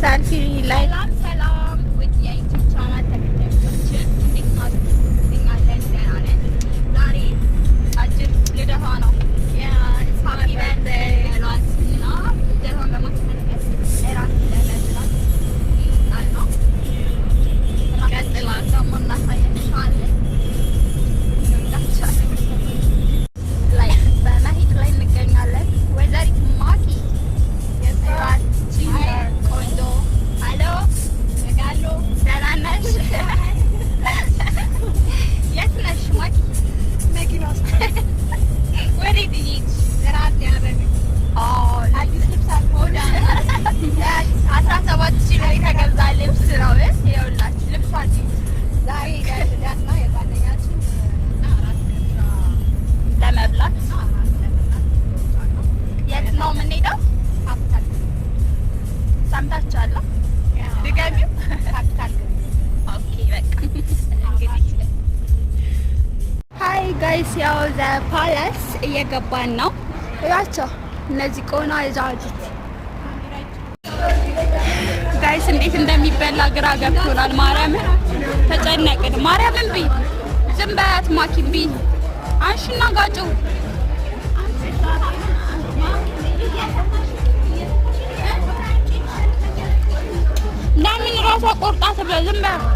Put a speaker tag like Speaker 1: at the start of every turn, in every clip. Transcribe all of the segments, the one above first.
Speaker 1: ሰልፊ ላይ
Speaker 2: ሰላም ውድ የዩቲዩብ ቻናል ተከታዮቻችን እንዴት ናችሁ? እኛ አለን ደህና ነን። ዛሬ አጭር ልደቷ ነው። ሃፒ በርዝዴይ በሏት እና ልደቷን በማስመልከት እራት ለመብላት ይጣል ነው። ቀጥላ ደግሞ እናሳያችኋለን። ላይ በመሄድ ላይ እንገኛለን። ወይዘሪት ማኪ የሰራት ቆንጆ አሎ ጋሎ ደህና ነሽ? የት ነሽ ማኪ? መኪና ውስጥ። ወዴት እየሄድሽ? እራት ሊያበሉ። አዲስ ልብስ አልሆነ 17,000 ብር የተገዛ ልብስ ነው። ይኸውላችሁ ልብሷ ዛሬ ልደት ነው የጓደኛችን ለመብላት የት ነው የምንሄደው? ሰምታችኋል? ድገሚው። ኦኬ በቃ እንግዲህ ሃይ ጋይስ፣ ያው ዘ ፓላስ እየገባን ነው። እያቸው እነዚህ ቆና ይዛጅት ጋይስ እንዴት እንደሚበላ ግራ ገብቶናል። ማርያምን ተጨነቅን። ማርያምን ብይ ዝም በያት ማኪን ብይ አንሽና ጋጩ ለምን ራሷ ቆርጣ ትበላ? ዝም በያት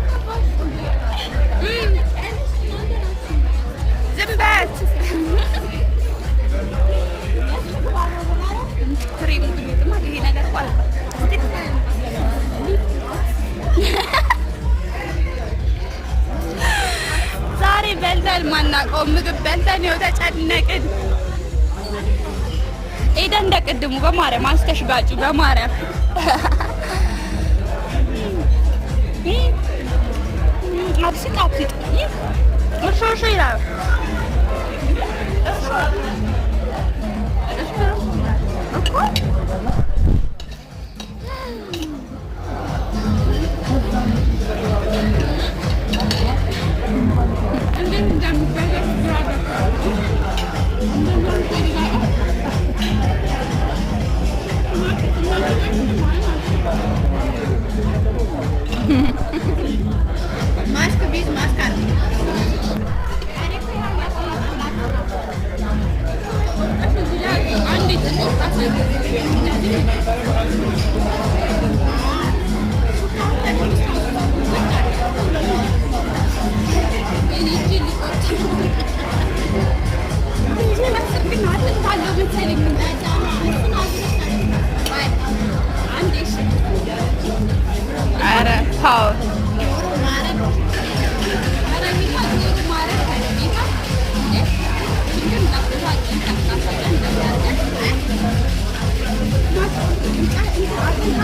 Speaker 2: ዝም በያት። ክሬሙ ይሄ ነገር ቋል ዛሬ በልተን ማናውቀው ምግብ በልተን ይኸው ተጨነቅን። ኤደ እንደ ቅድሙ በማርያም አስተሽጋጩ በማርያም አብሲት አብሲት እርሾ ይላል።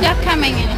Speaker 2: ያከመኝ ነው።